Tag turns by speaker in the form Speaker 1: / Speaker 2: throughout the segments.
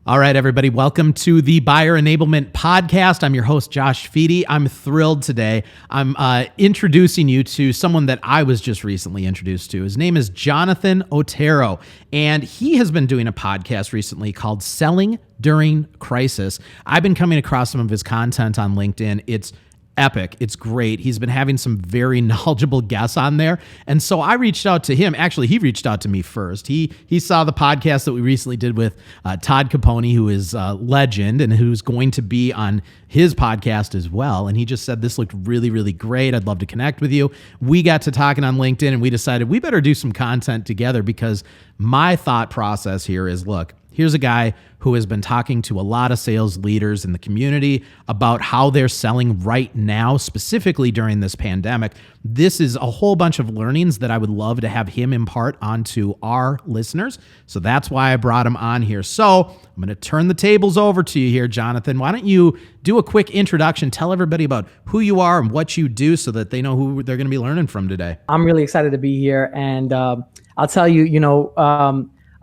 Speaker 1: All right, everybody, welcome to the Buyer Enablement Podcast. I'm your host, Josh Feedy. I'm thrilled today. I'm introducing you to someone that I was just recently introduced to. His name is Jonathan Otero, and he has been doing a podcast recently called Selling During Crisis. I've been coming across some of his content on LinkedIn. It's epic. It's great. He's been having some very knowledgeable guests on there. And so I reached out to him. Actually, he reached out to me first. He saw the podcast that we recently did with Todd Capone, who is a legend and who's going to be on his podcast as well. And he just said, this looked really, really great. I'd love to connect with you. We got to talking on LinkedIn and we decided we better do some content together, because my thought process here is, look, here's a guy who has been talking to a lot of sales leaders in the community about how they're selling right now, specifically during this pandemic. This is a whole bunch of learnings that I would love to have him impart onto our listeners. So that's why I brought him on here. So I'm going to turn the tables over to you here, Jonathan. Why don't you do a quick introduction, tell everybody about who you are and what you do so that they know who they're going to be learning from today.
Speaker 2: I'm really excited to be here. And I'll tell you,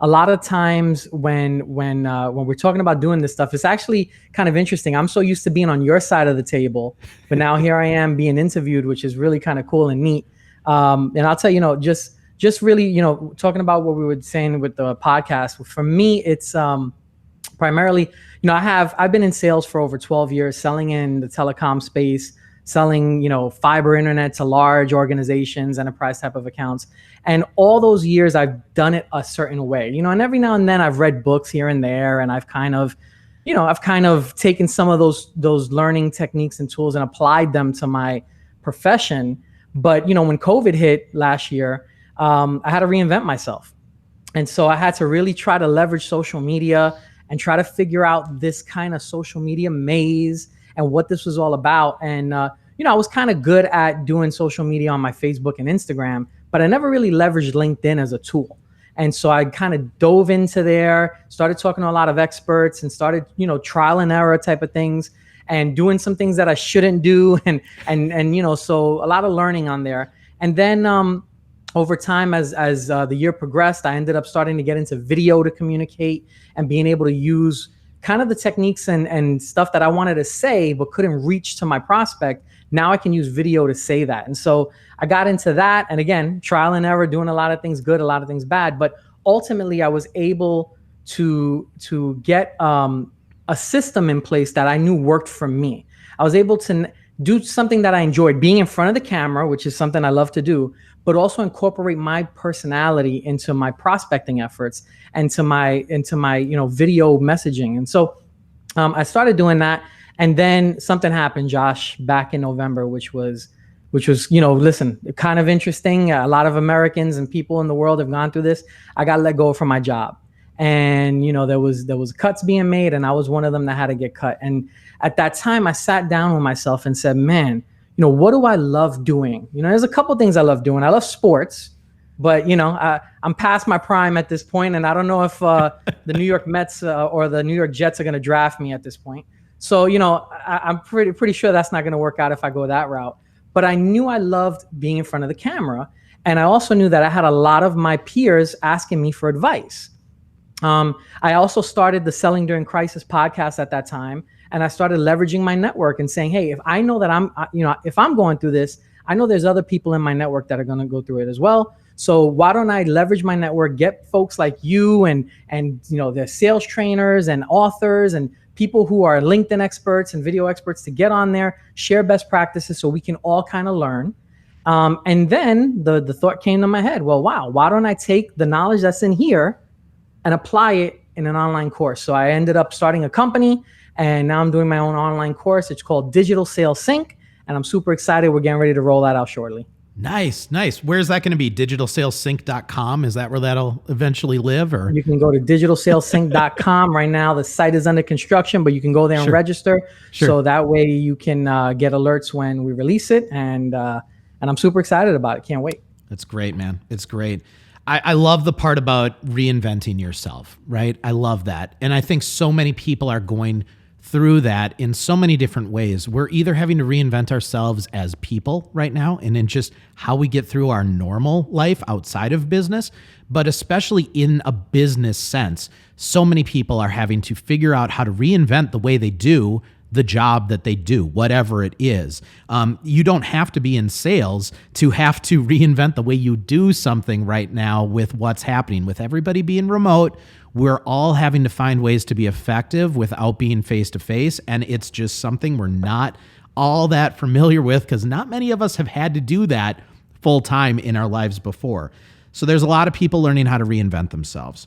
Speaker 2: a lot of times when we're talking about doing this stuff, it's actually kind of interesting. I'm so used to being on your side of the table, but now here I am being interviewed, which is really kind of cool and neat. And I'll tell you, just really, talking about what we were saying with the podcast. For me, it's primarily, I've been in sales for over 12 years, selling in the telecom space, selling, fiber internet to large organizations, enterprise type of accounts. And all those years I've done it a certain way, and every now and then I've read books here and there, and I've kind of taken some of those learning techniques and tools and applied them to my profession. But, when COVID hit last year, I had to reinvent myself. And so I had to really try to leverage social media and try to figure out this kind of social media maze and what this was all about. And, I was kind of good at doing social media on my Facebook and Instagram, but I never really leveraged LinkedIn as a tool. And so I kind of dove into there, started talking to a lot of experts and started, trial and error type of things and doing some things that I shouldn't do. And so a lot of learning on there. And then over time, as the year progressed, I ended up starting to get into video to communicate and being able to use kind of the techniques and stuff that I wanted to say but couldn't reach to my prospect. Now I can use video to say that. And so I got into that. And again, trial and error, doing a lot of things good, a lot of things bad. But ultimately, I was able to get a system in place that I knew worked for me. I was able to do something that I enjoyed, being in front of the camera, which is something I love to do, but also incorporate my personality into my prospecting efforts and into my video messaging. And so I started doing that. And then something happened, Josh, back in November, which was, listen, kind of interesting. A lot of Americans and people in the world have gone through this. I got let go from my job. And, there was cuts being made, and I was one of them that had to get cut. And at that time, I sat down with myself and said, man, what do I love doing? There's a couple things I love doing. I love sports, but, I'm past my prime at this point, and I don't know if the New York Mets or the New York Jets are going to draft me at this point. So, I'm pretty sure that's not going to work out if I go that route. But I knew I loved being in front of the camera. And I also knew that I had a lot of my peers asking me for advice. I also started the Selling During Crisis podcast at that time. And I started leveraging my network and saying, hey, if I know that if I'm going through this, I know there's other people in my network that are going to go through it as well. So why don't I leverage my network, get folks like you and the sales trainers and authors and people who are LinkedIn experts and video experts to get on there, share best practices so we can all kind of learn. And then the thought came to my head, well, wow, why don't I take the knowledge that's in here and apply it in an online course? So I ended up starting a company, and now I'm doing my own online course. It's called Digital Sales Sync, and I'm super excited. We're getting ready to roll that out shortly.
Speaker 1: Nice. Where's that going to be? digitalsalessync.com. Is that where that'll eventually live? Or
Speaker 2: you can go to digitalsalessync.com right now. The site is under construction, but you can go there and register. Sure. So that way you can get alerts when we release it. And I'm super excited about it. Can't wait.
Speaker 1: That's great, man. It's great. I love the part about reinventing yourself, right? I love that. And I think so many people are going through that in so many different ways. We're either having to reinvent ourselves as people right now and in just how we get through our normal life outside of business, but especially in a business sense, so many people are having to figure out how to reinvent the way they do the job that they do, whatever it is. You don't have to be in sales to have to reinvent the way you do something right now with what's happening. With everybody being remote, we're all having to find ways to be effective without being face-to-face, and it's just something we're not all that familiar with because not many of us have had to do that full-time in our lives before. So there's a lot of people learning how to reinvent themselves.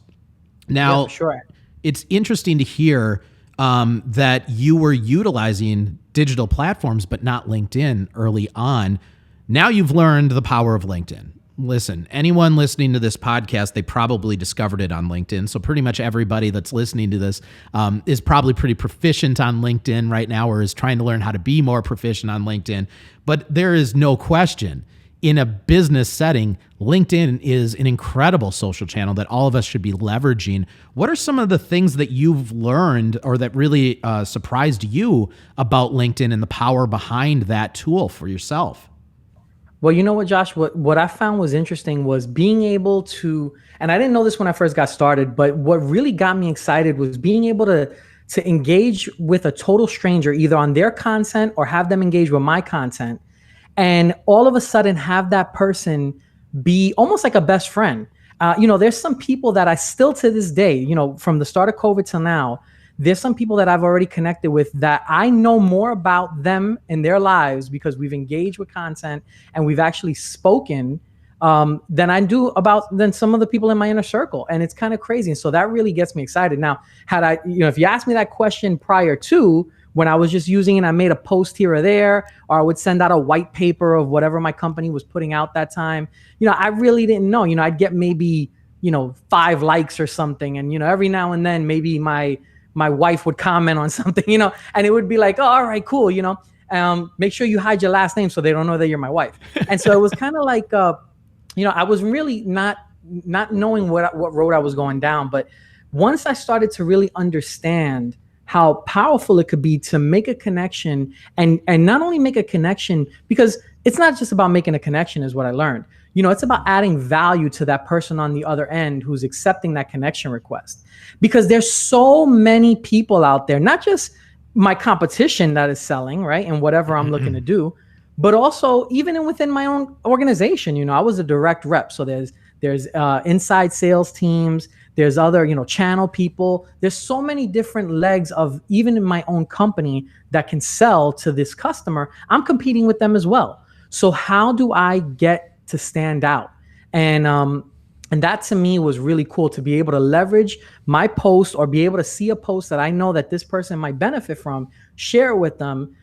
Speaker 1: Now,
Speaker 2: sure.
Speaker 1: It's interesting to hear that you were utilizing digital platforms, but not LinkedIn early on. Now you've learned the power of LinkedIn. Listen, anyone listening to this podcast, they probably discovered it on LinkedIn. So pretty much everybody that's listening to this is probably pretty proficient on LinkedIn right now or is trying to learn how to be more proficient on LinkedIn. But there is no question in a business setting, LinkedIn is an incredible social channel that all of us should be leveraging. What are some of the things that you've learned or that really surprised you about LinkedIn and the power behind that tool for yourself?
Speaker 2: Well, you know what, Josh, what I found was interesting was being able to, and I didn't know this when I first got started, but what really got me excited was being able to engage with a total stranger, either on their content or have them engage with my content. And all of a sudden have that person be almost like a best friend. There's some people that I still to this day, from the start of COVID till now, there's some people that I've already connected with that I know more about them and their lives because we've engaged with content and we've actually spoken than I do than some of the people in my inner circle. And it's kind of crazy. And so that really gets me excited. Now, if you asked me that question prior to, when I was just using it, I made a post here or there, or I would send out a white paper of whatever my company was putting out that time. I really didn't know, I'd get maybe, 5 likes or something. And, every now and then maybe my wife would comment on something, and it would be like, oh, all right, cool. Make sure you hide your last name so they don't know that you're my wife. And so it was kind of like, I was really not knowing what road I was going down. But once I started to really understand how powerful it could be to make a connection and not only make a connection, because it's not just about making a connection is what I learned. It's about adding value to that person on the other end who's accepting that connection request. Because there's so many people out there, not just my competition that is selling, right? And whatever I'm looking to do, but also even within my own organization, I was a direct rep. So there's inside sales teams, there's other, channel people. There's so many different legs of even in my own company that can sell to this customer. I'm competing with them as well. So how do I get to stand out? And that to me was really cool to be able to leverage my post or be able to see a post that I know that this person might benefit from, share it with them,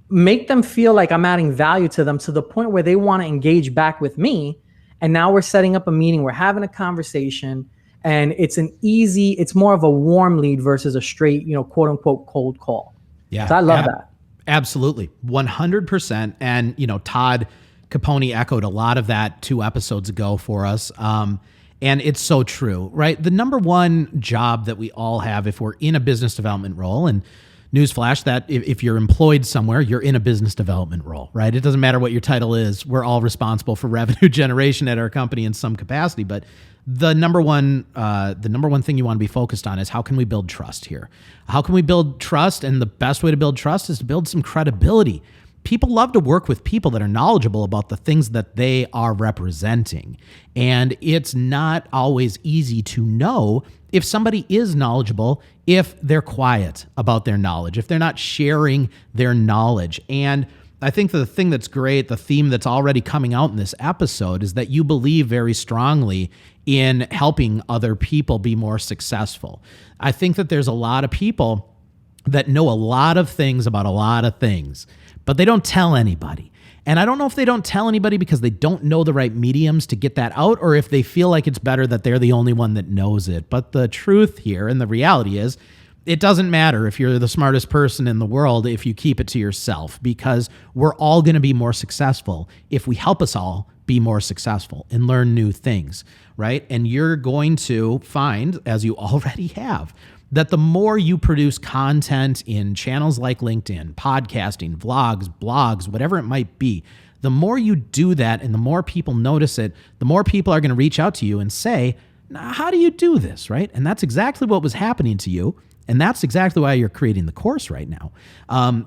Speaker 2: make them feel like I'm adding value to them to the point where they want to engage back with me. And now we're setting up a meeting, we're having a conversation, and it's more of a warm lead versus a straight, quote unquote, cold call.
Speaker 1: Yeah.
Speaker 2: So I love that.
Speaker 1: Absolutely. 100%. And, Todd Capone echoed a lot of that 2 episodes ago for us. And it's so true, right? The number one job that we all have if we're in a business development role, and newsflash, that if you're employed somewhere, you're in a business development role, right? It doesn't matter what your title is. We're all responsible for revenue generation at our company in some capacity. But the number one thing you want to be focused on is how can we build trust here? How can we build trust? And the best way to build trust is to build some credibility. People love to work with people that are knowledgeable about the things that they are representing. And it's not always easy to know if somebody is knowledgeable, if they're quiet about their knowledge, if they're not sharing their knowledge. And I think the thing that's great, the theme that's already coming out in this episode is that you believe very strongly in helping other people be more successful. I think that there's a lot of people that know a lot of things about a lot of things, but they don't tell anybody. And I don't know if they don't tell anybody because they don't know the right mediums to get that out, or if they feel like it's better that they're the only one that knows it. But the truth here and the reality is, it doesn't matter if you're the smartest person in the world if you keep it to yourself, because we're all going to be more successful if we help us all be more successful and learn new things, right? And you're going to find, as you already have, that the more you produce content in channels like LinkedIn, podcasting, vlogs, blogs, whatever it might be, the more you do that and the more people notice it, the more people are going to reach out to you and say, now, how do you do this, right? And that's exactly what was happening to you. And that's exactly why you're creating the course right now.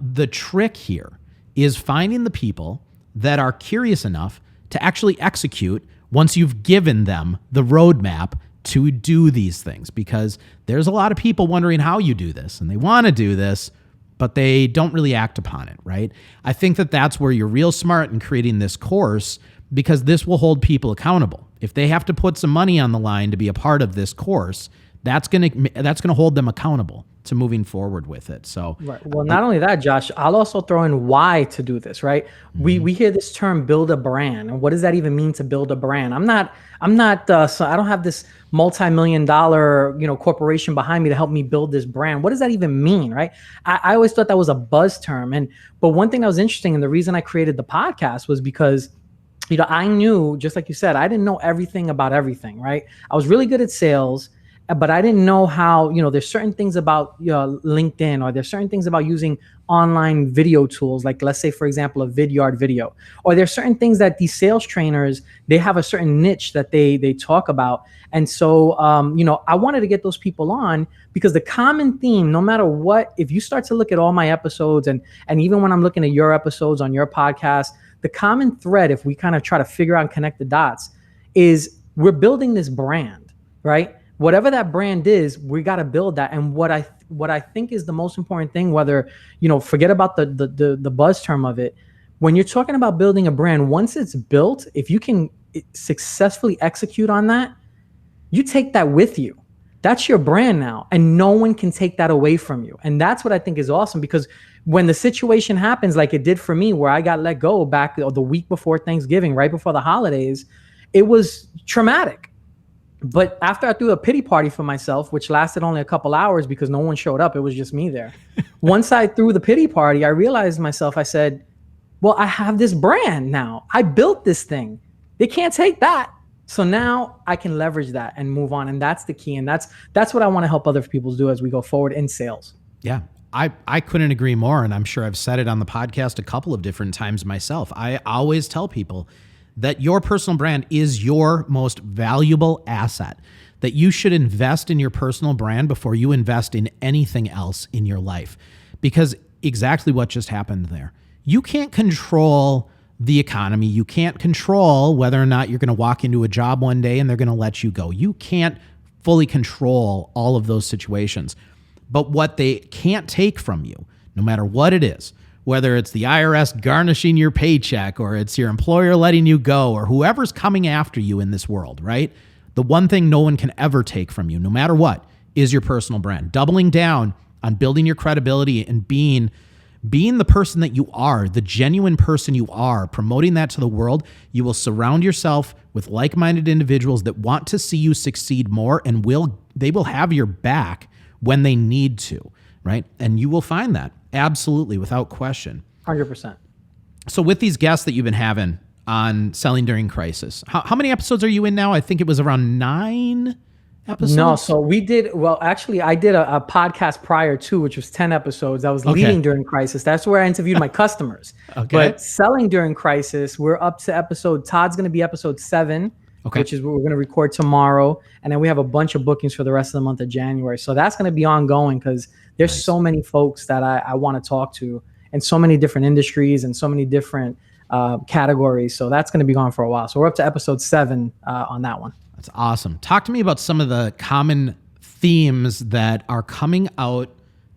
Speaker 1: The trick here is finding the people that are curious enough to actually execute once you've given them the roadmap to do these things, because there's a lot of people wondering how you do this and they want to do this, but they don't really act upon it, right? I think that that's where you're real smart in creating this course, because this will hold people accountable. If they have to put some money on the line to be a part of this course, that's going to hold them accountable to moving forward with it. So,
Speaker 2: right. Well, not only that, Josh, I'll also throw in why to do this, right? Mm-hmm. We hear this term, build a brand. And what does that even mean, to build a brand? So I don't have this multi-million-dollar, corporation behind me to help me build this brand. What does that even mean, right? I always thought that was a buzz term. But one thing that was interesting, and the reason I created the podcast was because, I knew, just like you said, I didn't know everything about everything, right? I was really good at sales, but I didn't know how, there's certain things about LinkedIn, or there's certain things about using online video tools, like let's say, for example, a Vidyard video, or there's certain things that these sales trainers, they have a certain niche that they talk about. And so, I wanted to get those people on, because the common theme, no matter what, if you start to look at all my episodes, and even when I'm looking at your episodes on your podcast, the common thread, if we kind of try to figure out and connect the dots, is we're building this brand, right? Whatever that brand is, we got to build that. And what I think is the most important thing, whether, forget about the buzz term of it, when you're talking about building a brand, once it's built, if you can successfully execute on that, you take that with you. That's your brand now, and no one can take that away from you. And that's what I think is awesome, because when the situation happens like it did for me, where I got let go back the week before Thanksgiving, right before the holidays, it was traumatic. But after I threw a pity party for myself, which lasted only a couple hours because no one showed up, it was just me there. Once I threw the pity party, I realized myself, I said, well, I have this brand now. I built this thing. They can't take that. So now I can leverage that and move on. And that's the key. And that's what I want to help other people do as we go forward in sales.
Speaker 1: Yeah. I couldn't agree more. And I'm sure I've said it on the podcast a couple of different times myself. I always tell people that your personal brand is your most valuable asset, that you should invest in your personal brand before you invest in anything else in your life. Because exactly what just happened there. You can't control the economy. You can't control whether or not you're going to walk into a job one day and they're going to let you go. You can't fully control all of those situations. But what they can't take from you, no matter what it is, whether it's the IRS garnishing your paycheck, or it's your employer letting you go, or whoever's coming after you in this world, right? The one thing no one can ever take from you, no matter what, is your personal brand. Doubling down on building your credibility and being the person that you are, the genuine person you are, promoting that to the world. You will surround yourself with like-minded individuals that want to see you succeed more, and they will have your back when they need to, right? And you will find that, absolutely, without question.
Speaker 2: 100%.
Speaker 1: So with these guests that you've been having on Selling During Crisis, how many episodes are you in now? I think it was around 9 episodes.
Speaker 2: No, so I did a podcast prior to, which was 10 episodes. I was leading during crisis. That's where I interviewed my customers.
Speaker 1: Okay.
Speaker 2: But Selling During Crisis, we're up to Todd's going to be episode 7. Okay. Which is what we're going to record tomorrow. And then we have a bunch of bookings for the rest of the month of January. So that's going to be ongoing, because there's so many folks that I want to talk to, in so many different industries and so many different categories. So that's going to be going for a while. So we're up to episode 7 on that one.
Speaker 1: That's awesome. Talk to me about some of the common themes that are coming out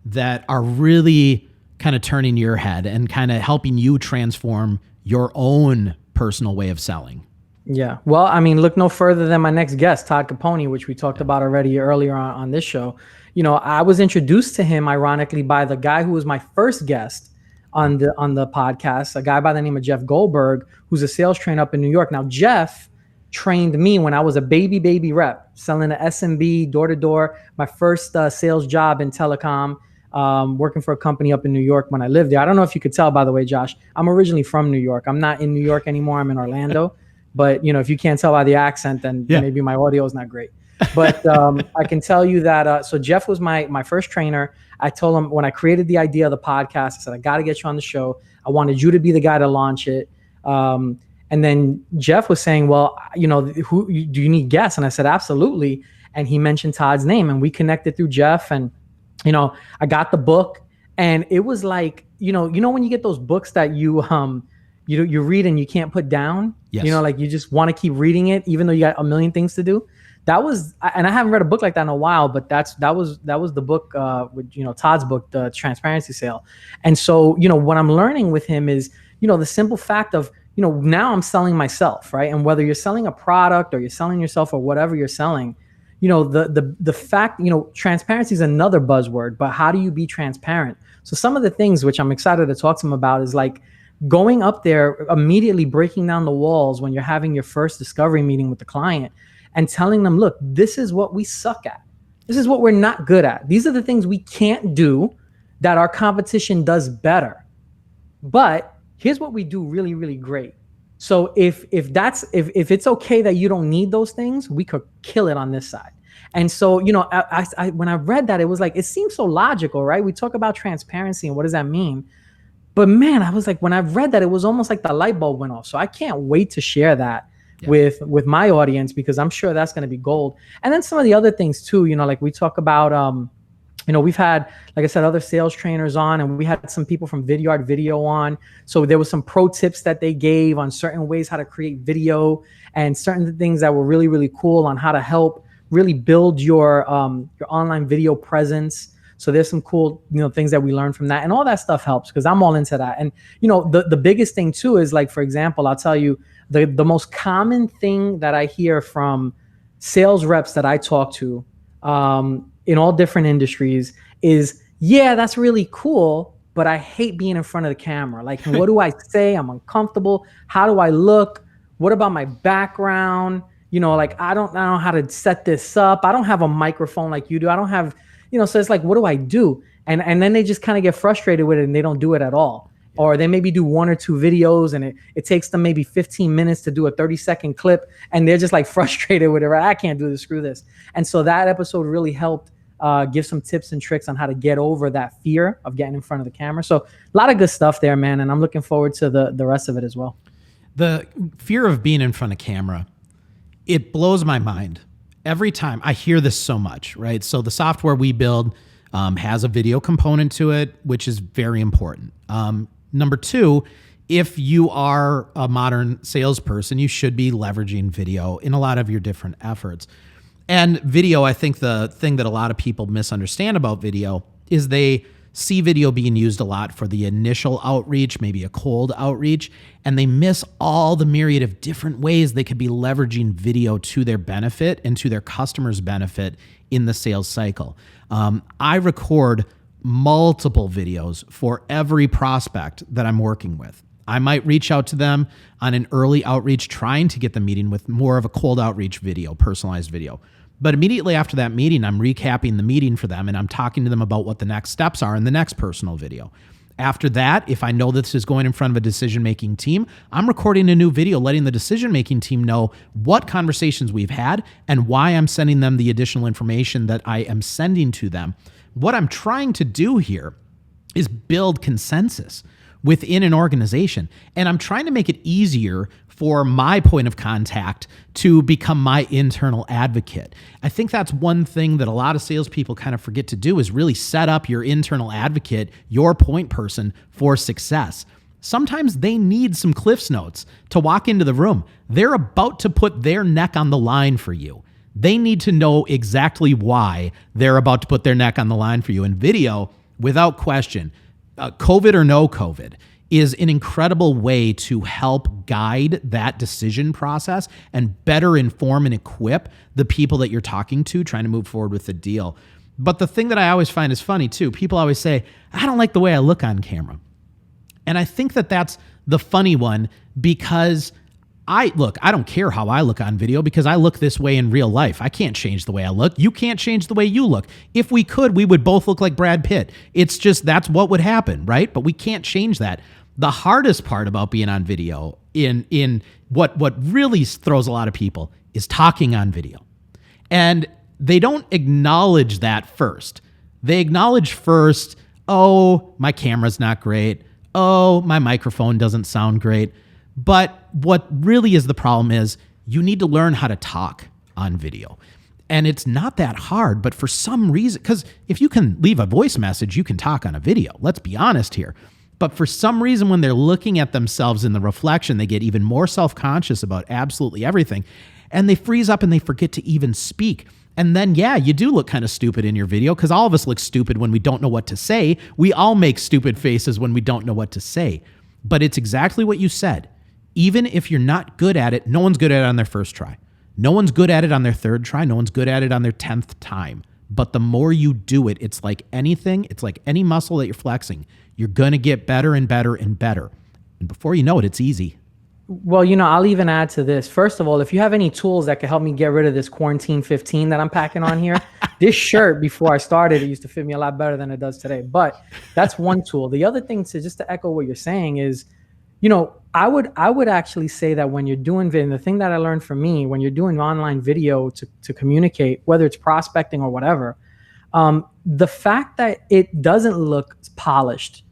Speaker 1: that are really kind of turning your head and kind of helping you transform your own personal way of selling.
Speaker 2: Yeah. Well, I mean, look no further than my next guest, Todd Capone, which we talked about already earlier on this show. I was introduced to him, ironically, by the guy who was my first guest on the podcast, a guy by the name of Jeff Goldberg, who's a sales trainer up in New York. Now, Jeff trained me when I was a baby rep, selling an SMB door-to-door, my first sales job in telecom, working for a company up in New York when I lived there. I don't know if you could tell, by the way, Josh, I'm originally from New York. I'm not in New York anymore. I'm in Orlando. But, if you can't tell by the accent, then maybe my audio is not great. But I can tell you that, so Jeff was my first trainer. I told him when I created the idea of the podcast, I said, I got to get you on the show. I wanted you to be the guy to launch it. And then Jeff was saying, well, do you need guests? And I said, absolutely. And he mentioned Todd's name, and we connected through Jeff. And, I got the book, and it was like, when you get those books that you read and you can't put down,
Speaker 1: yes.
Speaker 2: Like you just want to keep reading it, even though you got a million things to do. That was, and I haven't read a book like that in a while, but that was the book, with, Todd's book, The Transparency Sale. And so, what I'm learning with him is, the simple fact of, now I'm selling myself, right? And whether you're selling a product or you're selling yourself or whatever you're selling, the fact, transparency is another buzzword, but how do you be transparent? So some of the things which I'm excited to talk to him about is like going up there, immediately breaking down the walls when you're having your first discovery meeting with the client and telling them, look, this is what we suck at. This is what we're not good at. These are the things we can't do that our competition does better. But here's what we do really, really great. So if it's okay that you don't need those things, we could kill it on this side. And so, I when I read that, it was like, it seems so logical, right? We talk about transparency and what does that mean? But man, I was like, when I read that, it was almost like the light bulb went off. So I can't wait to share that with my audience, because I'm sure that's going to be gold. And then some of the other things too, like we talk about, we've had, like I said, other sales trainers on, and we had some people from Vidyard Video on. So there was some pro tips that they gave on certain ways how to create video and certain things that were really, really cool on how to help really build your online video presence. So there's some cool, things that we learned from that, and all that stuff helps because I'm all into that. And, the biggest thing too is, like, for example, I'll tell you the most common thing that I hear from sales reps that I talk to, in all different industries is, yeah, that's really cool, but I hate being in front of the camera. Like, what do I say? I'm uncomfortable. How do I look? What about my background? Like, I don't know how to set this up. I don't have a microphone like you do. I don't have, so it's like, what do I do? And then they just kind of get frustrated with it and they don't do it at all. Or they maybe do one or two videos and it takes them maybe 15 minutes to do a 30-second clip, and they're just like frustrated with it. Right? I can't do this, screw this. And so that episode really helped give some tips and tricks on how to get over that fear of getting in front of the camera. So a lot of good stuff there, man. And I'm looking forward to the rest of it as well.
Speaker 1: The fear of being in front of camera, it blows my mind every time. I hear this so much, right? So the software we build has a video component to it, which is very important. Number two, if you are a modern salesperson, you should be leveraging video in a lot of your different efforts. And video, I think the thing that a lot of people misunderstand about video is they see video being used a lot for the initial outreach, maybe a cold outreach, and they miss all the myriad of different ways they could be leveraging video to their benefit and to their customers' benefit in the sales cycle. I record multiple videos for every prospect that I'm working with. I might reach out to them on an early outreach, trying to get the meeting with more of a cold outreach video, personalized video. But immediately after that meeting, I'm recapping the meeting for them and I'm talking to them about what the next steps are in the next personal video. After that, if I know this is going in front of a decision-making team, I'm recording a new video letting the decision-making team know what conversations we've had and why I'm sending them the additional information that I am sending to them. What I'm trying to do here is build consensus within an organization. And I'm trying to make it easier for my point of contact to become my internal advocate. I think that's one thing that a lot of salespeople kind of forget to do, is really set up your internal advocate, your point person, for success. Sometimes they need some Cliff's Notes to walk into the room. They're about to put their neck on the line for you. They need to know exactly why they're about to put their neck on the line for you. And video, without question, COVID or no COVID, is an incredible way to help guide that decision process and better inform and equip the people that you're talking to, trying to move forward with the deal. But the thing that I always find is funny too, people always say, I don't like the way I look on camera. And I think that that's the funny one, because I don't care how I look on video, because I look this way in real life. I can't change the way I look. You can't change the way you look. If we could, we would both look like Brad Pitt. It's just, that's what would happen, right? But we can't change that. The hardest part about being on video, in what really throws a lot of people, is talking on video. And they don't acknowledge that first. They acknowledge first, oh, my camera's not great. Oh, my microphone doesn't sound great. But what really is the problem is you need to learn how to talk on video. And it's not that hard, but for some reason, because if you can leave a voice message, you can talk on a video. Let's be honest here. But for some reason, when they're looking at themselves in the reflection, they get even more self-conscious about absolutely everything. And they freeze up and they forget to even speak. And then, yeah, you do look kind of stupid in your video, because all of us look stupid when we don't know what to say. We all make stupid faces when we don't know what to say. But it's exactly what you said. Even if you're not good at it, no one's good at it on their first try. No one's good at it on their third try. No one's good at it on their 10th time. But the more you do it, it's like anything. It's like any muscle that you're flexing. You're going to get better and better and better. And before you know it, it's easy.
Speaker 2: Well, I'll even add to this. First of all, if you have any tools that can help me get rid of this quarantine 15 that I'm packing on here, this shirt before I started, it used to fit me a lot better than it does today. But that's one tool. The other thing, just to echo what you're saying, is, I would actually say that when you're doing video, the thing that I learned from me, when you're doing online video to communicate, whether it's prospecting or whatever, the fact that it doesn't look polished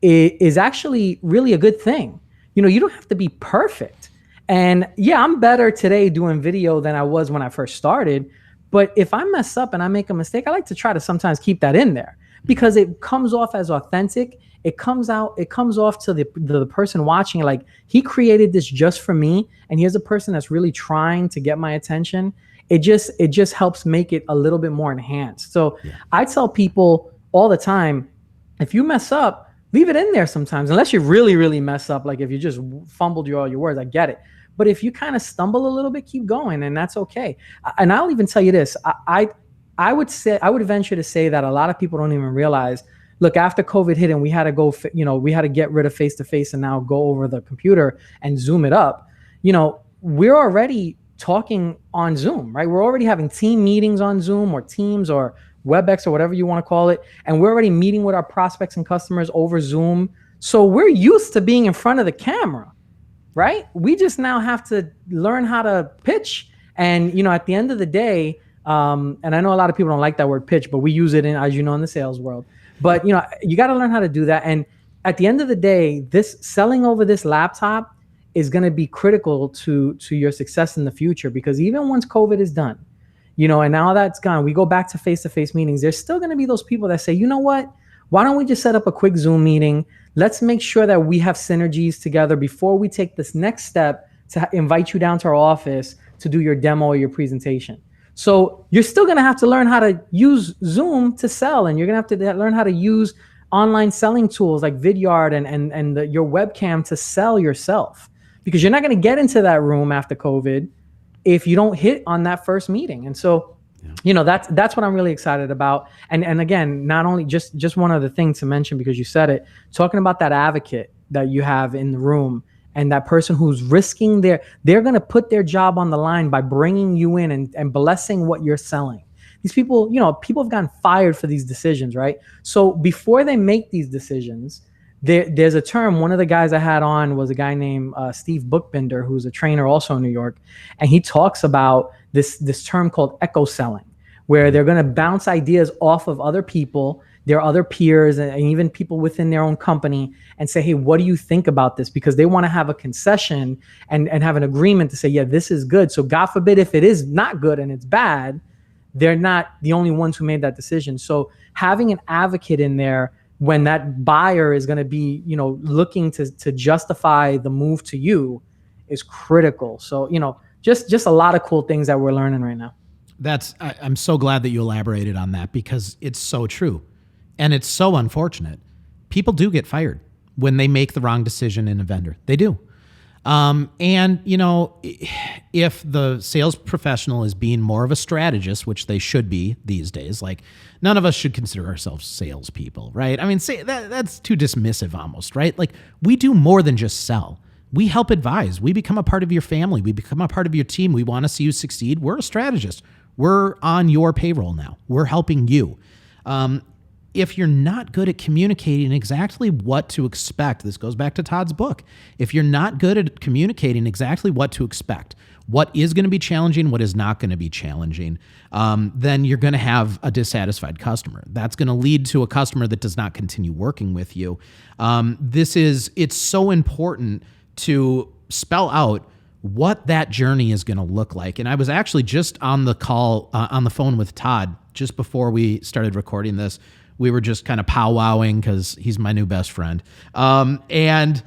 Speaker 2: is actually really a good thing. You don't have to be perfect. And yeah, I'm better today doing video than I was when I first started. But if I mess up and I make a mistake, I like to try to sometimes keep that in there, because it comes off as authentic. It comes off to the person watching, like, he created this just for me, and here's a person that's really trying to get my attention. It just helps make it a little bit more enhanced. So yeah. I tell people all the time, if you mess up, leave it in there sometimes, unless you really, really mess up. Like if you just fumbled all your words, I get it. But if you kind of stumble a little bit, keep going, and that's okay. And I'll even tell you this. I would venture to say that a lot of people don't even realize, look, after COVID hit and we had to go, we had to get rid of face-to-face and now go over the computer and Zoom it up. We're already talking on Zoom, right? We're already having team meetings on Zoom or Teams or WebEx or whatever you want to call it. And we're already meeting with our prospects and customers over Zoom. So we're used to being in front of the camera, right? We just now have to learn how to pitch. And, at the end of the day, and I know a lot of people don't like that word pitch, but we use it as in the sales world. But, you got to learn how to do that. And at the end of the day, this selling over this laptop is going to be critical to your success in the future, because even once COVID is done, and now that's gone, we go back to face-to-face meetings. There's still going to be those people that say, you know what? Why don't we just set up a quick Zoom meeting? Let's make sure that we have synergies together before we take this next step to invite you down to our office to do your demo or your presentation. So you're still going to have to learn how to use Zoom to sell, and you're going to have to learn how to use online selling tools like Vidyard and your webcam to sell yourself, because you're not going to get into that room after COVID if you don't hit on that first meeting. And so, that's what I'm really excited about. And again, not only just one other thing to mention, because you said it, talking about that advocate that you have in the room, and that person who's risking they're going to put their job on the line by bringing you in and blessing what you're selling. These people, people have gotten fired for these decisions, right? So before they make these decisions, there's a term. One of the guys I had on was a guy named Steve Bookbinder, who's a trainer also in New York. And he talks about this term called echo selling, where they're going to bounce ideas off of other people, their other peers, and even people within their own company, and say, hey, what do you think about this? Because they want to have a concession and have an agreement to say, yeah, this is good. So God forbid if it is not good and it's bad, they're not the only ones who made that decision. So having an advocate in there when that buyer is going to be, looking to justify the move to you is critical. So, just a lot of cool things that we're learning right now.
Speaker 1: I'm so glad that you elaborated on that, because it's so true. And it's so unfortunate. People do get fired when they make the wrong decision in a vendor. They do. And, if the sales professional is being more of a strategist, which they should be these days, like none of us should consider ourselves salespeople, right? I mean, that's too dismissive almost, right? Like we do more than just sell. We help advise. We become a part of your family. We become a part of your team. We want to see you succeed. We're a strategist. We're on your payroll now. We're helping you. If you're not good at communicating exactly what to expect, this goes back to Todd's book. If you're not good at communicating exactly what to expect, what is going to be challenging, what is not going to be challenging, then you're going to have a dissatisfied customer. That's going to lead to a customer that does not continue working with you. It's so important to spell out what that journey is going to look like. And I was actually just on the call, on the phone with Todd, just before we started recording this. We were just kind of powwowing because he's my new best friend. And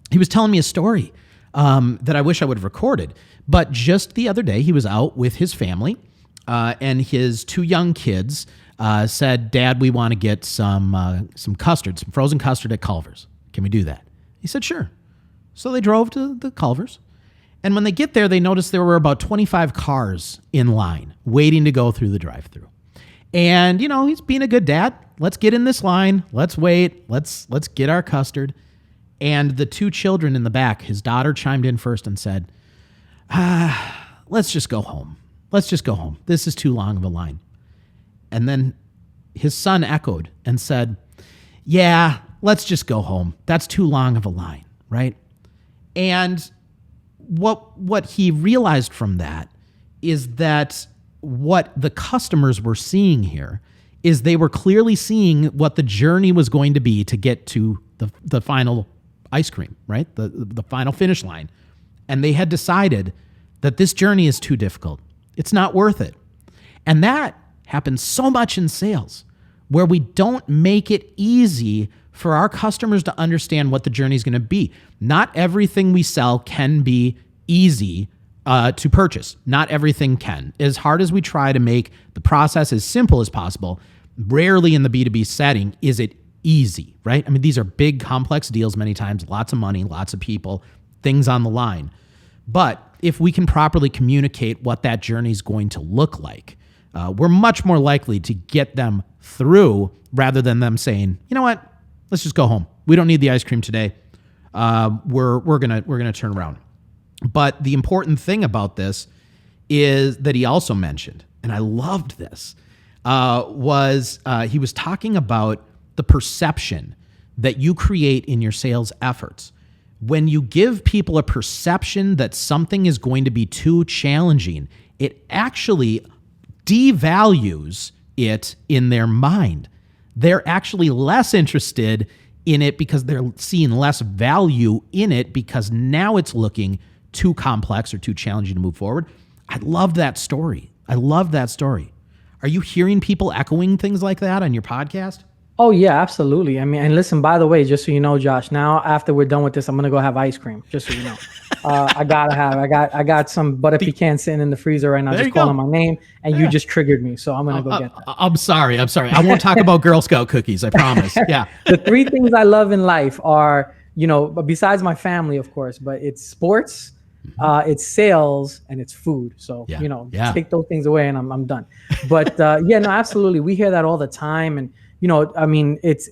Speaker 1: he was telling me a story that I wish I would have recorded. But just the other day, he was out with his family, and his 2 young kids said, "Dad, we want to get some custard, some frozen custard at Culver's. Can we do that?" He said, "Sure." So they drove to the Culver's. And when they get there, they noticed there were about 25 cars in line waiting to go through the drive-thru. And, he's being a good dad. Let's get in this line. Let's wait. Let's get our custard. And the 2 children in the back, his daughter chimed in first and said, "Let's just go home. Let's just go home. This is too long of a line." And then his son echoed and said, "Yeah, let's just go home. That's too long of a line," right? And what he realized from that is that what the customers were seeing here is they were clearly seeing what the journey was going to be to get to the final ice cream, right? The final finish line. And they had decided that this journey is too difficult. It's not worth it. And that happens so much in sales, where we don't make it easy for our customers to understand what the journey is going to be. Not everything we sell can be easy to purchase. Not everything can. As hard as we try to make the process as simple as possible, rarely in the B2B setting is it easy, right? I mean, these are big, complex deals many times, lots of money, lots of people, things on the line. But if we can properly communicate what that journey is going to look like, we're much more likely to get them through rather than them saying, "You know what? Let's just go home. We don't need the ice cream today. We're gonna turn around." But the important thing about this is that he also mentioned, and I loved this, was he was talking about the perception that you create in your sales efforts. When you give people a perception that something is going to be too challenging, it actually devalues it in their mind. They're actually less interested in it because they're seeing less value in it because now it's looking too complex or too challenging to move forward. I love that story. I love that story. Are you hearing people echoing things like that on your podcast?
Speaker 2: Oh yeah, absolutely. I mean, and listen, by the way, just so you know, Josh, now after we're done with this, I'm going to go have ice cream, just so you know. I got some butter pecan sitting in the freezer right now, just calling my name, and you just triggered me. So I'm going to go get that.
Speaker 1: I'm sorry. I won't talk about Girl Scout cookies. I promise. Yeah.
Speaker 2: The 3 things I love in life are, besides my family, of course, but it's sports, it's sales, and it's food. So, take those things away and I'm done. But no, absolutely. We hear that all the time. And, I mean, it's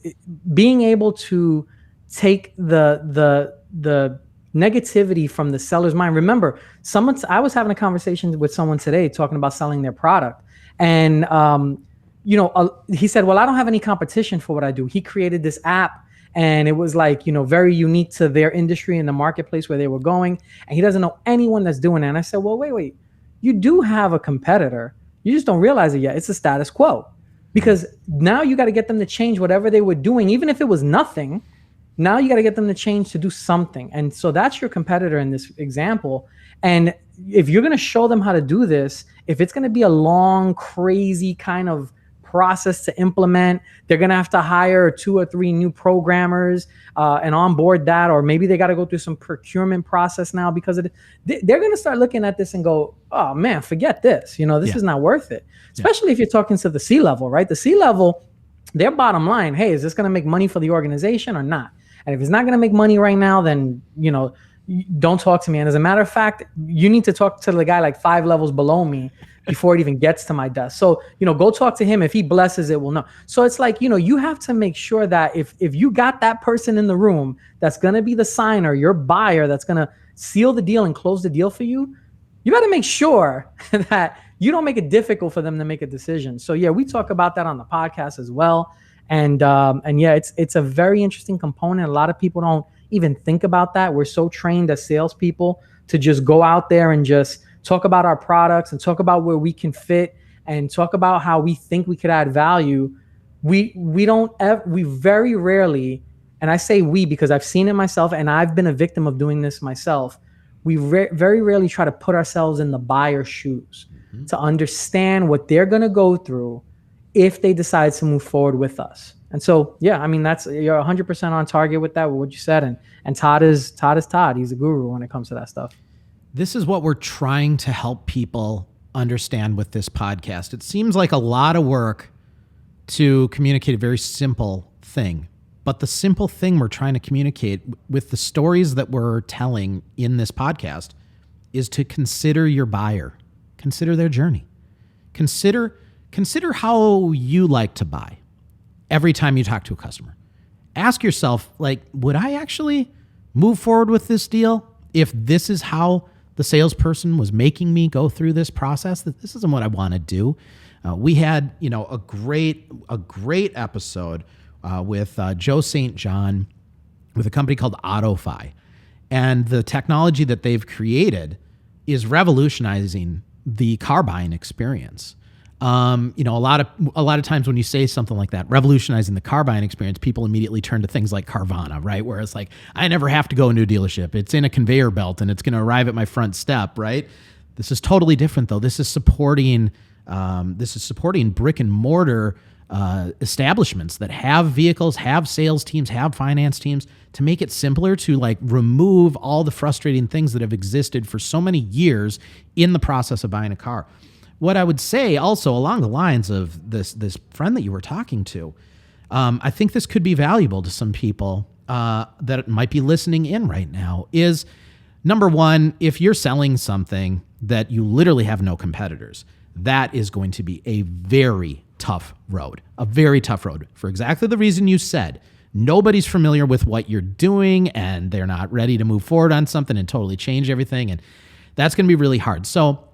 Speaker 2: being able to take the negativity from the seller's mind. Remember, I was having a conversation with someone today talking about selling their product. And, he said, "Well, I don't have any competition for what I do." He created this app and it was like, very unique to their industry and the marketplace where they were going. And he doesn't know anyone that's doing it. And I said, "Well, wait, you do have a competitor. You just don't realize it yet. It's the status quo. Because now you got to get them to change whatever they were doing, even if it was nothing. Now you got to get them to change to do something." And so that's your competitor in this example. And if you're going to show them how to do this, if it's going to be a long, crazy kind of process to implement, they're going to have to hire 2 or 3 new programmers and onboard that, or maybe they got to go through some procurement process now because of they're going to start looking at this and go, "Oh man, forget this. This is not worth it." Especially if you're talking to the C-level, right? The C-level, their bottom line, hey, is this going to make money for the organization or not? And if it's not going to make money right now, then, don't talk to me. And as a matter of fact, you need to talk to the guy like 5 levels below me before it even gets to my desk. So, go talk to him. If he blesses it, we'll know. So it's like, you have to make sure that if you got that person in the room that's going to be the signer, your buyer that's going to seal the deal and close the deal for you, you got to make sure that you don't make it difficult for them to make a decision. So yeah, we talk about that on the podcast as well. And yeah, it's a very interesting component. A lot of people don't even think about that. We're so trained as salespeople to just go out there and just talk about our products and talk about where we can fit and talk about how we think we could add value, we very rarely, and I say we because I've seen it myself and I've been a victim of doing this myself. We very rarely try to put ourselves in the buyer's shoes to understand what they're going to go through if they decide to move forward with us. And so, yeah, I mean, you're 100% on target with that, with what you said. And Todd is Todd. He's a guru when it comes to that stuff.
Speaker 1: This is what we're trying to help people understand with this podcast. It seems like a lot of work to communicate a very simple thing. But the simple thing we're trying to communicate with the stories that we're telling in this podcast is to consider your buyer, consider their journey, consider how you like to buy every time you talk to a customer. Ask yourself, like, would I actually move forward with this deal if this is how the salesperson was making me go through this process? That this isn't what I want to do. We had, a great episode with Joe St. John with a company called Otero. And the technology that they've created is revolutionizing the car buying experience. A lot of times when you say something like that, revolutionizing the car buying experience, people immediately turn to things like Carvana, right? Where it's like, I never have to go to a new dealership. It's in a conveyor belt and it's going to arrive at my front step, right? This is totally different though. This is supporting brick and mortar establishments that have vehicles, have sales teams, have finance teams, to make it simpler to like remove all the frustrating things that have existed for so many years in the process of buying a car. What I would say also along the lines of this friend that you were talking to, I think this could be valuable to some people that might be listening in right now is, number one, if you're selling something that you literally have no competitors, that is going to be a very tough road for exactly the reason you said. Nobody's familiar with what you're doing and they're not ready to move forward on something and totally change everything. And that's going to be really hard. So,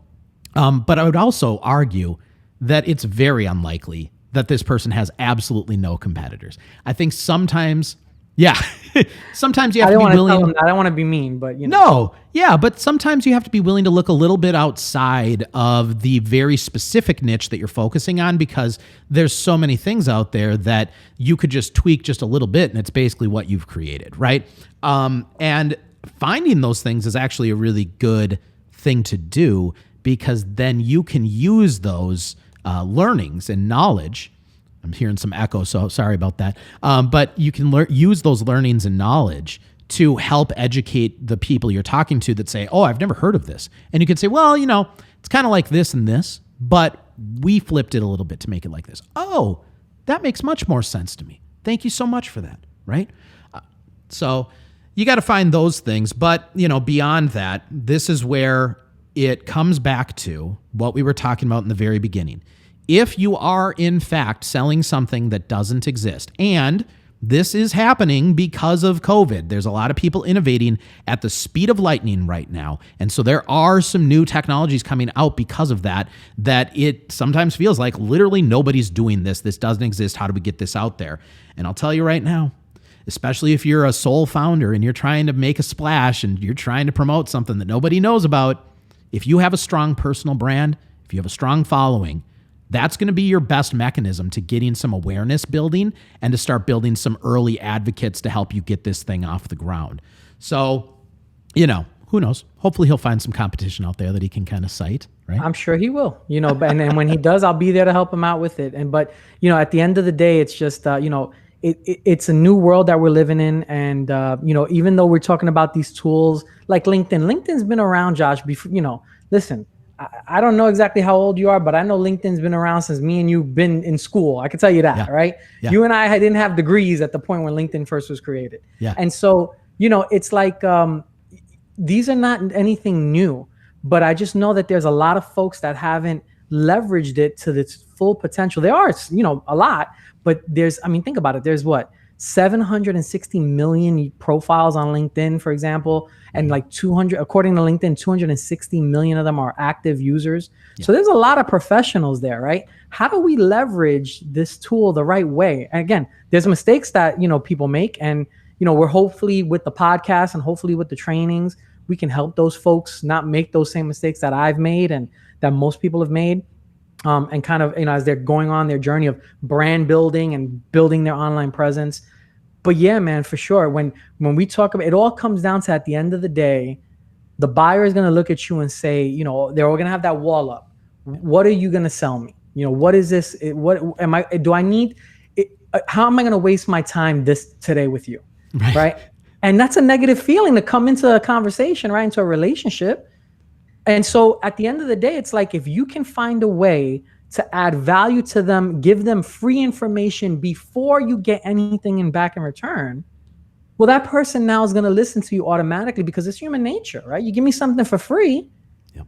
Speaker 1: but I would also argue that it's very unlikely that this person has absolutely no competitors. I think sometimes, sometimes you have to be willing.
Speaker 2: I don't want to be mean, but
Speaker 1: but sometimes you have to be willing to look a little bit outside of the very specific niche that you're focusing on, because there's so many things out there that you could just tweak just a little bit and it's basically what you've created, right? And finding those things is actually a really good thing to do, because then you can use those learnings and knowledge. I'm hearing some echo, so sorry about that. But you can use those learnings and knowledge to help educate the people you're talking to that say, oh, I've never heard of this. And you could say, well, it's kind of like this and this, but we flipped it a little bit to make it like this. Oh, that makes much more sense to me. Thank you so much for that, right? So you got to find those things. But, beyond that, this is where it comes back to what we were talking about in the very beginning. If you are, in fact, selling something that doesn't exist, and this is happening because of COVID, there's a lot of people innovating at the speed of lightning right now. And so there are some new technologies coming out because of that it sometimes feels like literally nobody's doing this. This doesn't exist. How do we get this out there? And I'll tell you right now, especially if you're a sole founder and you're trying to make a splash and you're trying to promote something that nobody knows about, if you have a strong personal brand, if you have a strong following, that's going to be your best mechanism to getting some awareness building and to start building some early advocates to help you get this thing off the ground. So, who knows? Hopefully he'll find some competition out there that he can kind of cite, right?
Speaker 2: I'm sure he will, and when he does, I'll be there to help him out with it. But at the end of the day, it's just, it's a new world that we're living in. And, even though we're talking about these tools like LinkedIn's been around, Josh, before, listen, I don't know exactly how old you are, but I know LinkedIn's been around since me and you've been in school. I can tell you that, right? Yeah. You and I didn't have degrees at the point when LinkedIn first was created. Yeah. And so, it's like, these are not anything new, but I just know that there's a lot of folks that haven't leveraged it to its full potential. There are, a lot, but think about it. There's 760 million profiles on LinkedIn, for example, and like 200, according to LinkedIn, 260 million of them are active users. Yeah. So there's a lot of professionals there, right? How do we leverage this tool the right way? And again, there's mistakes that, people make. And, we're hopefully with the podcast and hopefully with the trainings, we can help those folks not make those same mistakes that I've made and that most people have made. And kind of, as they're going on their journey of brand building and building their online presence. But yeah, man, for sure. When we talk about it, all comes down to, at the end of the day, the buyer is going to look at you and say, they're all going to have that wall up. What are you going to sell me? What is this? What am I, do I need? How am I going to waste my time today with you? Right. And that's a negative feeling to come into a conversation, right? Into a relationship. And so at the end of the day, it's like, if you can find a way to add value to them, give them free information before you get anything back in return, well, that person now is going to listen to you automatically, because it's human nature, right? You give me something for free,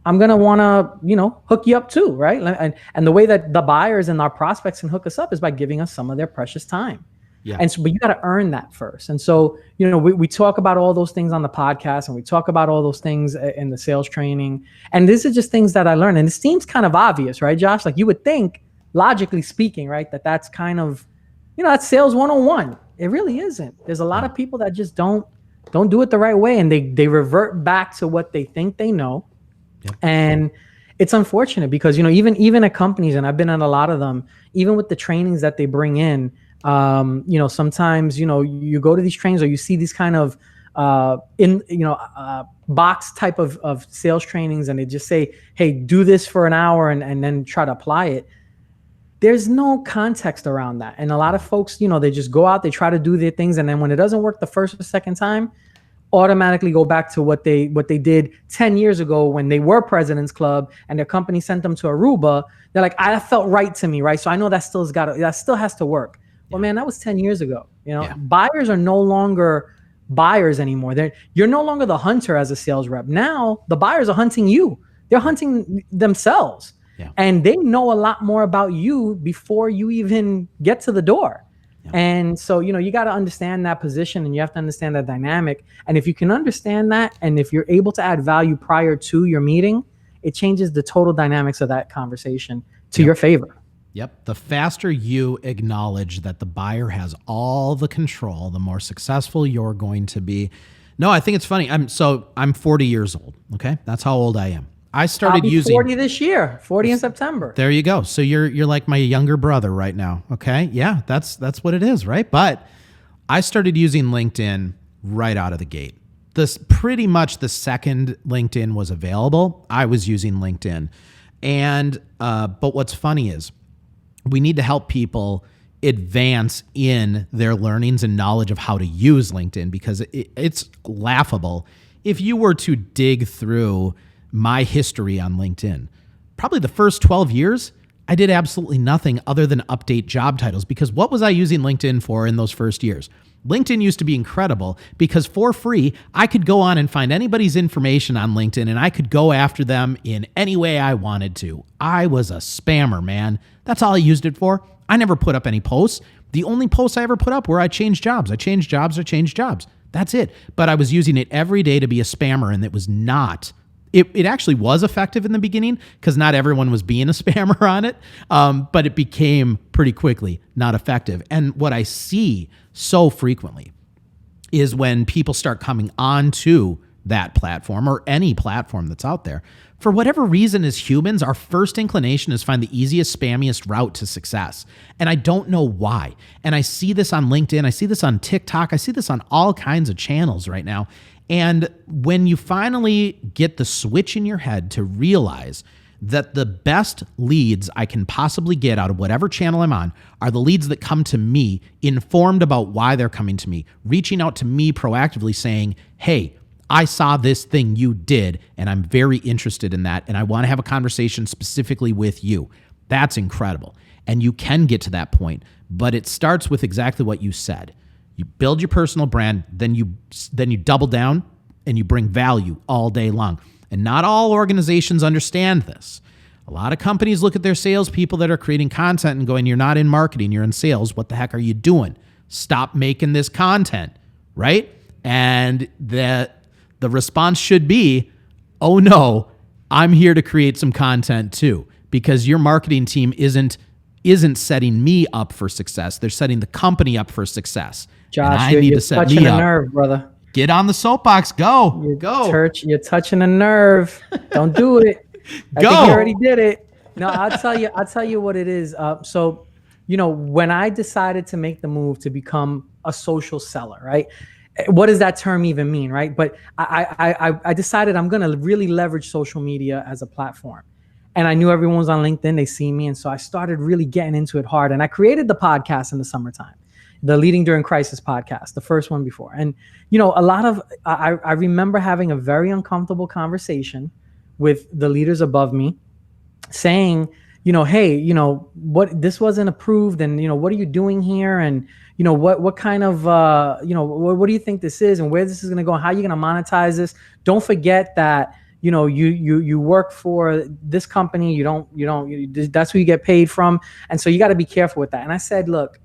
Speaker 2: I'm going to want to, hook you up too, right? And the way that the buyers and our prospects can hook us up is by giving us some of their precious time. Yeah. And so, but you got to earn that first. And so, we talk about all those things on the podcast, and we talk about all those things in the sales training. And these are just things that I learned. And it seems kind of obvious, right, Josh? Like, you would think, logically speaking, right, that's kind of, that's sales 101. It really isn't. There's a lot of people that just don't do it the right way, and they revert back to what they think they know. Yep. And it's unfortunate because, even at companies, and I've been at a lot of them, even with the trainings that they bring in, sometimes, you go to these trainings, or you see these kind of box type of sales trainings, and they just say, hey, do this for an hour and then try to apply it. There's no context around that. And a lot of folks, they just go out, they try to do their things, and then when it doesn't work the first or second time, automatically go back to what they did 10 years ago when they were President's Club and their company sent them to Aruba. They're like, that felt right to me, right? So I know that still has to work. Well, man, that was 10 years ago. Buyers are no longer buyers anymore. You're no longer the hunter as a sales rep. Now the buyers are hunting you. They're hunting themselves. Yeah. And they know a lot more about you before you even get to the door. Yeah. And so, you got to understand that position, and you have to understand that dynamic. And if you can understand that, and if you're able to add value prior to your meeting, it changes the total dynamics of that conversation to your favor.
Speaker 1: Yep. The faster you acknowledge that the buyer has all the control, the more successful you're going to be. No, I think it's funny. I'm 40 years old. Okay. That's how old I am. I started using
Speaker 2: 40 this year, 40 in September.
Speaker 1: There you go. So you're like my younger brother right now. Okay. Yeah, that's what it is. Right. But I started using LinkedIn right out of the gate. This pretty much the second LinkedIn was available, I was using LinkedIn. And, but what's funny is we need to help people advance in their learnings and knowledge of how to use LinkedIn, because it's laughable. If you were to dig through my history on LinkedIn, probably the first 12 years, I did absolutely nothing other than update job titles, because what was I using LinkedIn for in those first years? LinkedIn used to be incredible because for free, I could go on and find anybody's information on LinkedIn, and I could go after them in any way I wanted to. I was a spammer, man. That's all I used it for. I never put up any posts. The only posts I ever put up were I changed jobs. That's it. But I was using it every day to be a spammer, and it was not. It actually was effective in the beginning because not everyone was being a spammer on it, but it became pretty quickly not effective. And what I see so frequently is when people start coming onto that platform or any platform that's out there, for whatever reason, as humans, our first inclination is find the easiest, spammiest route to success. And I don't know why. And I see this on LinkedIn. I see this on TikTok. I see this on all kinds of channels right now. And when you finally get the switch in your head to realize that the best leads I can possibly get out of whatever channel I'm on are the leads that come to me, informed about why they're coming to me, reaching out to me proactively saying, hey, I saw this thing you did, and I'm very interested in that, and I want to have a conversation specifically with you. That's incredible. And you can get to that point, but it starts with exactly what you said. You build your personal brand, then you double down and you bring value all day long. And not all organizations understand this. A lot of companies look at their salespeople that are creating content and going, you're not in marketing, you're in sales. What the heck are you doing? Stop making this content, right? And the response should be, oh no, I'm here to create some content too, because your marketing team isn't setting me up for success. They're setting the company up for success.
Speaker 2: Josh, you're touching a nerve, brother.
Speaker 1: Get on the soapbox. Go.
Speaker 2: You're touching a nerve. Don't do it. I think you already did it. No, I'll tell you what it is. So, when I decided to make the move to become a social seller, right? What does that term even mean, right? But I decided I'm going to really leverage social media as a platform. And I knew everyone was on LinkedIn. They see me. And so I started really getting into it hard. And I created the podcast in the summertime, the Leading During Crisis podcast, the first one before. And, I remember having a very uncomfortable conversation with the leaders above me saying, hey, what, this wasn't approved. And, what are you doing here? And, what kind of, what do you think this is and where this is going to go? How are you going to monetize this? Don't forget that, you work for this company. That's who you get paid from. And so you got to be careful with that. And I said, look,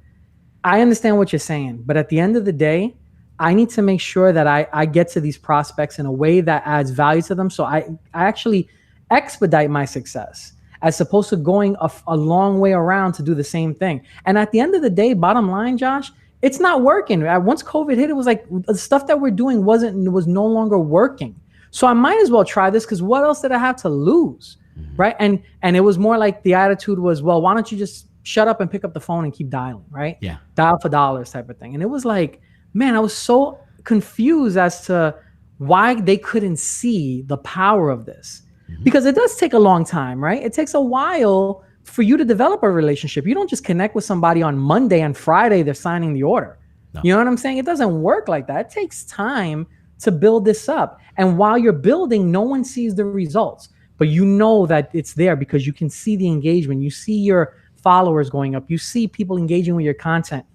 Speaker 2: I understand what you're saying, but at the end of the day, I need to make sure that I get to these prospects in a way that adds value to them. So I actually expedite my success as opposed to going a long way around to do the same thing. And at the end of the day, bottom line, Josh, it's not working. Once COVID hit, it was like the stuff that we're doing was no longer working. So I might as well try this because what else did I have to lose, right? And it was more like the attitude was, well, why don't you just shut up and pick up the phone and keep dialing, right?
Speaker 1: Yeah.
Speaker 2: Dial for dollars type of thing. And it was like, man, I was so confused as to why they couldn't see the power of this. Because it does take a long time, right? It takes a while for you to develop a relationship. You don't just connect with somebody on Monday and Friday, they're signing the order. No. You know what I'm saying? It doesn't work like that. It takes time to build this up. And while you're building, no one sees the results, but you know that it's there because you can see the engagement. You see your followers going up. You see people engaging with your content.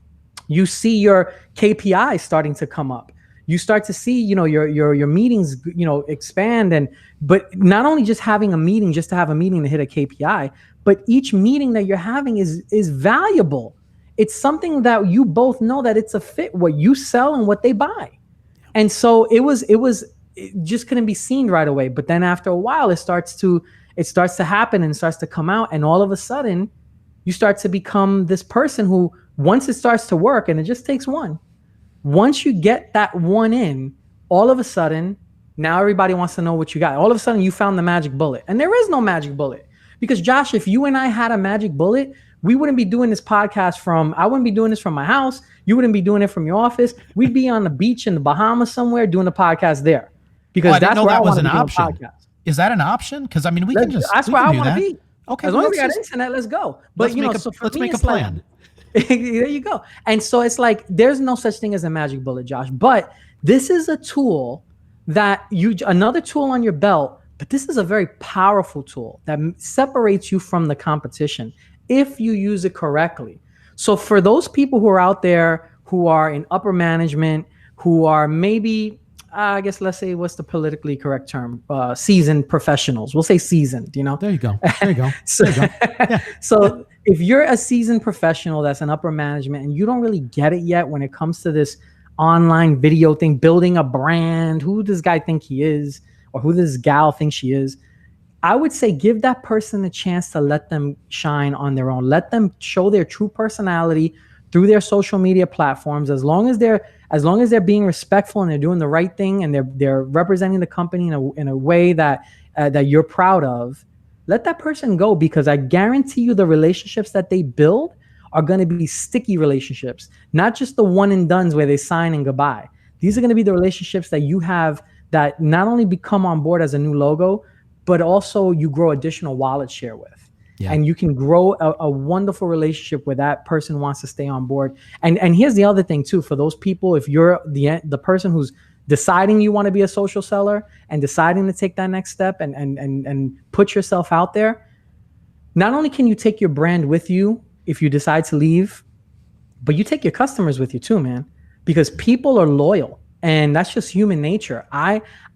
Speaker 2: You see your KPIs starting to come up. You start to see, your meetings, expand. But not only just having a meeting, just to have a meeting to hit a KPI, but each meeting that you're having is valuable. It's something that you both know that it's a fit, what you sell and what they buy. And so it just couldn't be seen right away. But then after a while, it starts to happen and starts to come out. And all of a sudden you start to become this person who, once it starts to work, and it just takes one, once you get that one in, all of a sudden, now everybody wants to know what you got. All of a sudden you found the magic bullet, and there is no magic bullet. Because Josh, if you and I had a magic bullet, we wouldn't be doing this podcast I wouldn't be doing this from my house. You wouldn't be doing it from your office. We'd be on the beach in the Bahamas somewhere doing the podcast there. Because that's where I want to be doing podcast.
Speaker 1: Is that an option? Because I mean,
Speaker 2: that's where I want to be.
Speaker 1: Okay.
Speaker 2: As long as we got internet, let's go. But
Speaker 1: let's make a plan.
Speaker 2: There you go. And so it's like, there's no such thing as a magic bullet, Josh. But this is a tool another tool on your belt, but this is a very powerful tool that separates you from the competition if you use it correctly. So for those people who are out there who are in upper management, who are maybe, I guess, let's say, what's the politically correct term? Seasoned professionals. We'll say seasoned, There
Speaker 1: you go.
Speaker 2: So if you're a seasoned professional that's in upper management and you don't really get it yet when it comes to this online video thing, building a brand, who does this guy think he is, or who does this gal think she is? I would say give that person a chance to let them shine on their own. Let them show their true personality through their social media platforms. As long as they're being respectful and they're doing the right thing and they're representing the company in a way that you're proud of, let that person go, because I guarantee you the relationships that they build are going to be sticky relationships, not just the one and dones where they sign and goodbye. These are going to be the relationships that you have that not only become on board as a new logo, but also you grow additional wallet share with. Yeah. And you can grow a wonderful relationship where that person wants to stay on board. And here's the other thing too, for those people, if you're the person who's deciding you want to be a social seller and deciding to take that next step and put yourself out there, not only can you take your brand with you if you decide to leave, but you take your customers with you too, man, because people are loyal and that's just human nature.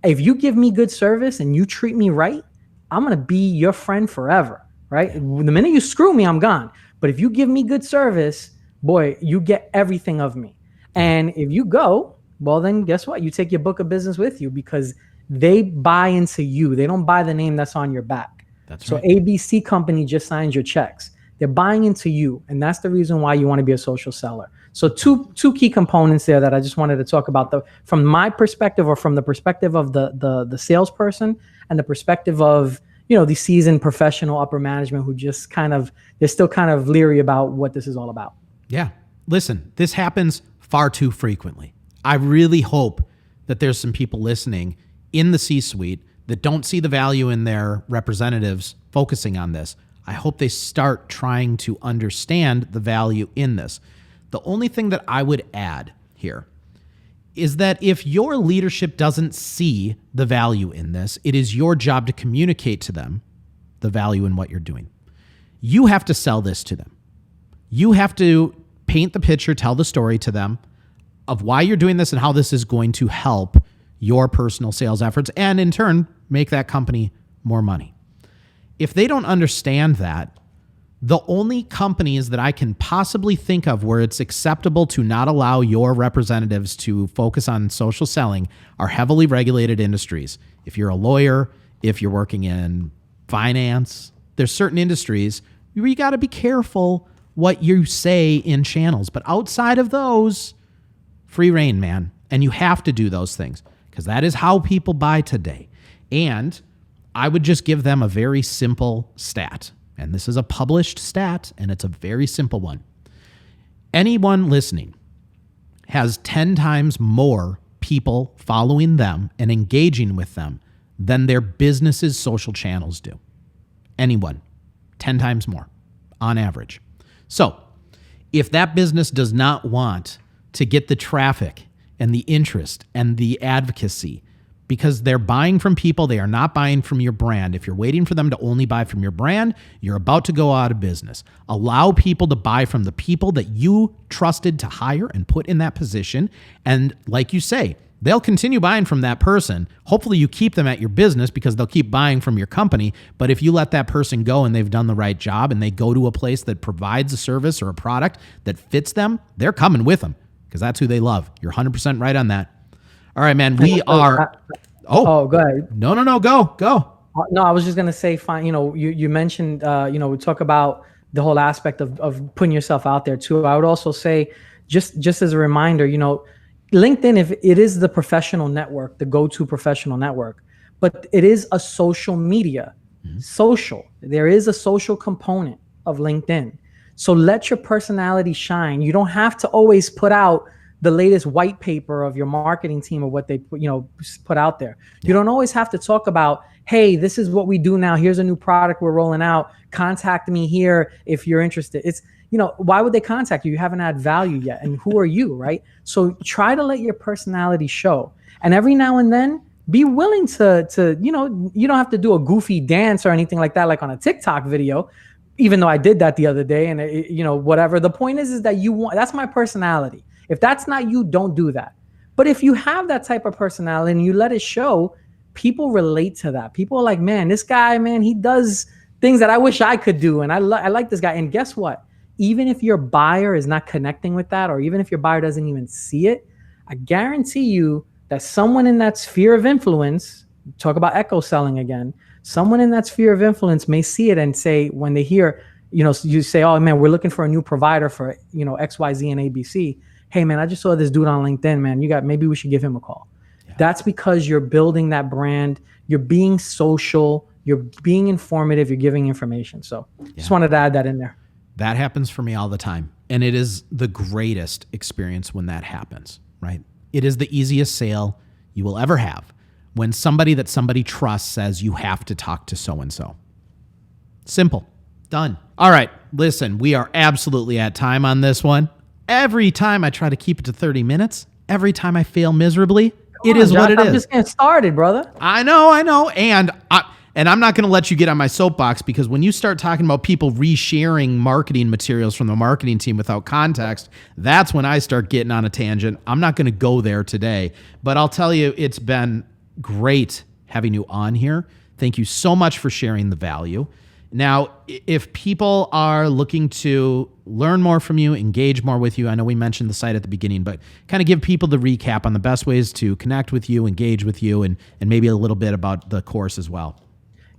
Speaker 2: If you give me good service and you treat me right, I'm going to be your friend forever, right? The minute you screw me, I'm gone. But if you give me good service, boy, you get everything of me. And if you go, well, then guess what? You take your book of business with you because they buy into you. They don't buy the name that's on your back.
Speaker 1: That's
Speaker 2: so
Speaker 1: right.
Speaker 2: ABC company just signs your checks. They're buying into you. And that's the reason why you want to be a social seller. So two key components there that I just wanted to talk about, from my perspective, or from the perspective of the salesperson, and the perspective of, the seasoned professional upper management who just they're still kind of leery about what this is all about.
Speaker 1: Yeah. Listen, this happens far too frequently. I really hope that there's some people listening in the C-suite that don't see the value in their representatives focusing on this. I hope they start trying to understand the value in this. The only thing that I would add here is that if your leadership doesn't see the value in this, it is your job to communicate to them the value in what you're doing. You have to sell this to them. You have to paint the picture, tell the story to them of why you're doing this and how this is going to help your personal sales efforts and in turn make that company more money. If they don't understand that, the only companies that I can possibly think of where it's acceptable to not allow your representatives to focus on social selling are heavily regulated industries. If you're a lawyer, if you're working in finance, there's certain industries where you got to be careful what you say in channels. But outside of those, free reign, man. And you have to do those things because that is how people buy today. And I would just give them a very simple stat. And this is a published stat, and it's a very simple one. Anyone listening has 10 times more people following them and engaging with them than their business's social channels do. Anyone, 10 times more on average. So if that business does not want to get the traffic and the interest and the advocacy because they're buying from people, they are not buying from your brand. If you're waiting for them to only buy from your brand, you're about to go out of business. Allow people to buy from the people that you trusted to hire and put in that position. And like you say, they'll continue buying from that person. Hopefully you keep them at your business because they'll keep buying from your company. But if you let that person go and they've done the right job and they go to a place that provides a service or a product that fits them, they're coming with them because that's who they love. You're 100% right on that. All right, man, we are...
Speaker 2: Oh, go ahead.
Speaker 1: No, go.
Speaker 2: No, I was just going to say, fine. You mentioned, we talk about the whole aspect of putting yourself out there too. I would also say, just as a reminder, LinkedIn, if it is the professional network, the go-to professional network, but it is a social media, social. There is a social component of LinkedIn. So let your personality shine. You don't have to always put out the latest white paper of your marketing team or what they put out there. You don't always have to talk about, hey, this is what we do now. Here's a new product we're rolling out. Contact me here if you're interested. It's, why would they contact you? You haven't had value yet. And who are you, right? So try to let your personality show. And every now and then, be willing to you don't have to do a goofy dance or anything like that, like on a TikTok video, even though I did that the other day and, whatever. The point is that that's my personality. If that's not you, don't do that. But if you have that type of personality and you let it show, people relate to that. People are like, man, this guy, man, he does things that I wish I could do. And I like this guy. And guess what? Even if your buyer is not connecting with that, or even if your buyer doesn't even see it, I guarantee you that someone in that sphere of influence, talk about echo selling again, someone in that sphere of influence may see it and say, when they hear, you say, oh man, we're looking for a new provider for, X, Y, Z, and ABC. Hey man, I just saw this dude on LinkedIn, man. Maybe we should give him a call. Yeah. That's because you're building that brand. You're being social. You're being informative. You're giving information. So just wanted to add that in there.
Speaker 1: That happens for me all the time. And it is the greatest experience when that happens, right? It is the easiest sale you will ever have when somebody that somebody trusts says you have to talk to so-and-so. Simple. Done. All right. Listen, we are absolutely at time on this one. Every time I try to keep it to 30 minutes, every time I fail miserably, it is what it is.
Speaker 2: I'm just getting started, brother.
Speaker 1: I know. And I'm not going to let you get on my soapbox because when you start talking about people resharing marketing materials from the marketing team without context, that's when I start getting on a tangent. I'm not going to go there today, but I'll tell you, it's been great having you on here. Thank you so much for sharing the value. Now, if people are looking to learn more from you, engage more with you, I know we mentioned the site at the beginning, but kind of give people the recap on the best ways to connect with you, engage with you, and maybe a little bit about the course as well.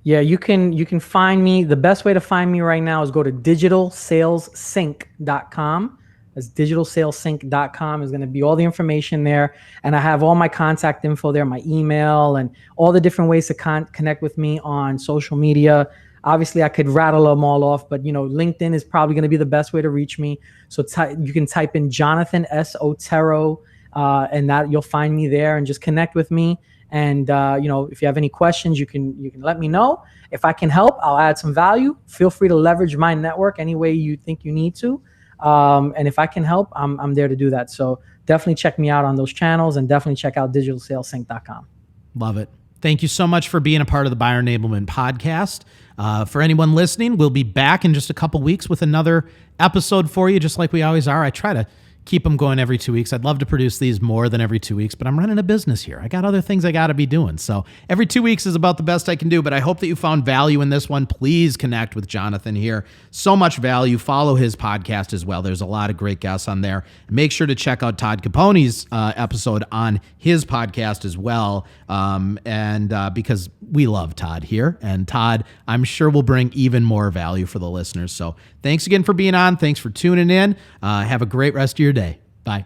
Speaker 2: Yeah, you can find me. The best way to find me right now is go to digitalsalessync.com. That's digitalsalesync.com is going to be all the information there. And I have all my contact info there, my email, and all the different ways to connect with me on social media. Obviously, I could rattle them all off, but LinkedIn is probably going to be the best way to reach me. So you can type in Jonathan S. Otero, and that you'll find me there, and just connect with me. And if you have any questions, you can let me know. If I can help, I'll add some value. Feel free to leverage my network any way you think you need to. And if I can help, I'm there to do that. So definitely check me out on those channels, and definitely check out digitalsalesync.com.
Speaker 1: Love it. Thank you so much for being a part of the Buyer Enablement podcast. For anyone listening, we'll be back in just a couple weeks with another episode for you, just like we always are. I try to keep them going every 2 weeks. I'd love to produce these more than every 2 weeks, but I'm running a business here. I got other things I got to be doing. So every 2 weeks is about the best I can do, but I hope that you found value in this one. Please connect with Jonathan here. So much value. Follow his podcast as well. There's a lot of great guests on there. Make sure to check out Todd Capone's episode on his podcast as well. Because we love Todd here, and Todd, I'm sure, will bring even more value for the listeners. So thanks again for being on. Thanks for tuning in. Have a great rest of your day. Bye.